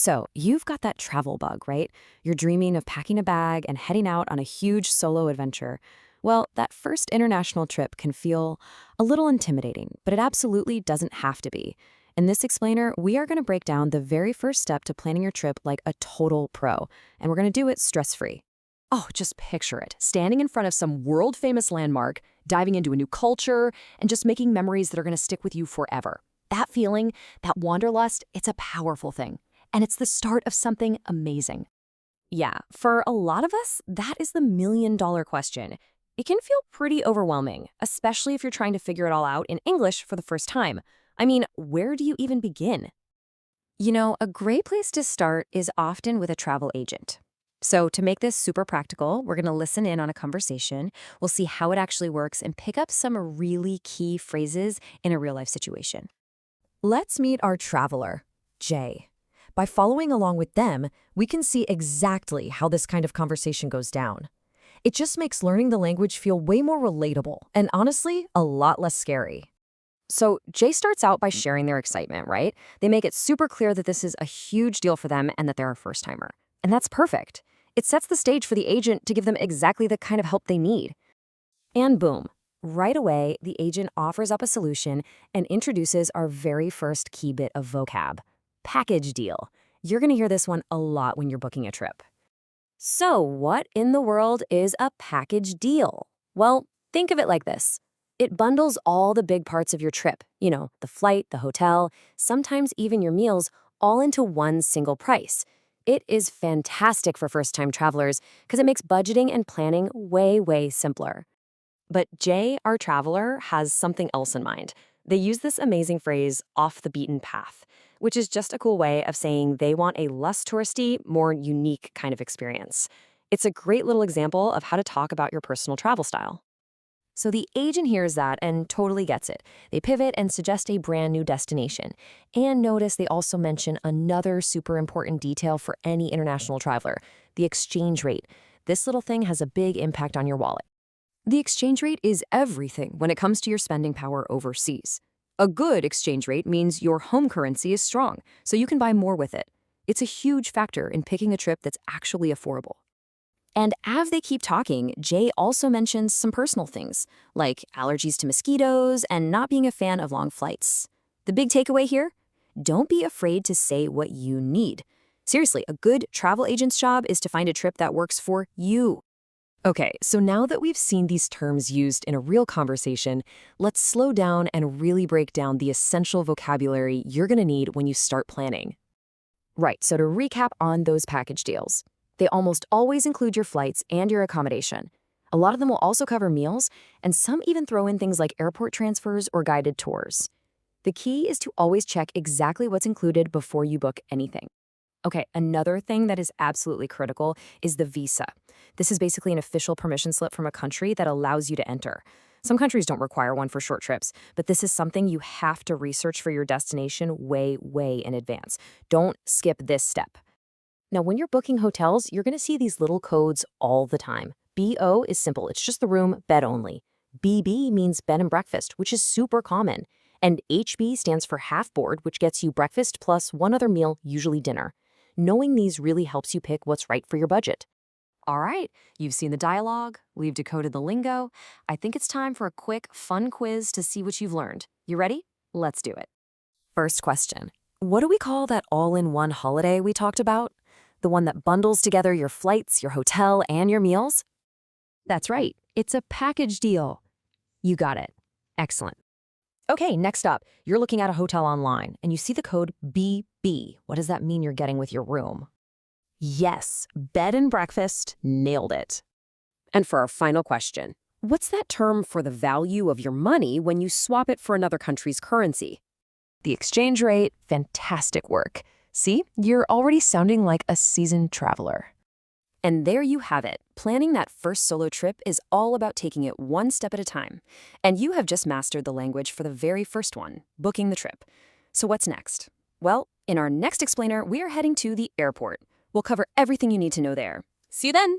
So, you've got that travel bug, right? You're dreaming of packing a bag and heading out on a huge solo adventure. Well, that first international trip can feel a little intimidating, but it absolutely doesn't have to be. In this explainer, we are going to break down the very first step to planning your trip like a total pro, and we're going to do it stress-free. Oh, just picture it. Standing in front of some world-famous landmark, diving into a new culture, and just making memories that are going to stick with you forever. That feeling, that wanderlust, it's a powerful thing. And it's the start of something amazing. Yeah, for a lot of us, that is the million-dollar question. It can feel pretty overwhelming, especially if you're trying to figure it all out in English for the first time. I mean, where do you even begin? A great place to start is often with a travel agent. So to make this super practical, we're going to listen in on a conversation. We'll see how it actually works and pick up some really key phrases in a real-life situation. Let's meet our traveler, Jay. By following along with them, we can see exactly how this kind of conversation goes down. It just makes learning the language feel way more relatable and honestly, a lot less scary. So Jay starts out by sharing their excitement, right? They make it super clear that this is a huge deal for them and that they're a first-timer. And that's perfect. It sets the stage for the agent to give them exactly the kind of help they need. And boom, right away, the agent offers up a solution and introduces our very first key bit of vocab, package deal. You're going to hear this one a lot when you're booking a trip. So what in the world is a package deal? Well, think of it like this. It bundles all the big parts of your trip, the flight, the hotel, sometimes even your meals, all into one single price. It is fantastic for first-time travelers because it makes budgeting and planning way, way simpler. But Jay, our traveler, has something else in mind. They use this amazing phrase, off the beaten path, which is just a cool way of saying they want a less touristy, more unique kind of experience. It's a great little example of how to talk about your personal travel style. So the agent hears that and totally gets it. They pivot and suggest a brand new destination. And notice they also mention another super important detail for any international traveler, the exchange rate. This little thing has a big impact on your wallet. The exchange rate is everything when it comes to your spending power overseas. A good exchange rate means your home currency is strong, so you can buy more with it. It's a huge factor in picking a trip that's actually affordable. And as they keep talking, Jay also mentions some personal things, like allergies to mosquitoes and not being a fan of long flights. The big takeaway here? Don't be afraid to say what you need. Seriously, a good travel agent's job is to find a trip that works for you. Okay, so now that we've seen these terms used in a real conversation, let's slow down and really break down the essential vocabulary you're going to need when you start planning. Right, so to recap on those package deals. They almost always include your flights and your accommodation. A lot of them will also cover meals, and some even throw in things like airport transfers or guided tours. The key is to always check exactly what's included before you book anything. Okay, another thing that is absolutely critical is the visa. This is basically an official permission slip from a country that allows you to enter. Some countries don't require one for short trips, but this is something you have to research for your destination way, way in advance. Don't skip this step. Now, when you're booking hotels, you're going to see these little codes all the time. BO is simple. It's just the room, bed only. BB means bed and breakfast, which is super common. And HB stands for half board, which gets you breakfast plus one other meal, usually dinner. Knowing these really helps you pick what's right for your budget. All right, you've seen the dialogue, we've decoded the lingo. I think it's time for a quick, fun quiz to see what you've learned. You ready? Let's do it. First question. What do we call that all-in-one holiday we talked about? The one that bundles together your flights, your hotel, and your meals? That's right. It's a package deal. You got it. Excellent. Okay, next up, you're looking at a hotel online, and you see the code BB. What does that mean you're getting with your room? Yes, bed and breakfast. Nailed it. And for our final question, what's that term for the value of your money when you swap it for another country's currency? The exchange rate. Fantastic work. See, you're already sounding like a seasoned traveler. And there you have it. Planning that first solo trip is all about taking it one step at a time. And you have just mastered the language for the very first one, booking the trip. So what's next? Well, in our next explainer, we are heading to the airport. We'll cover everything you need to know there. See you then!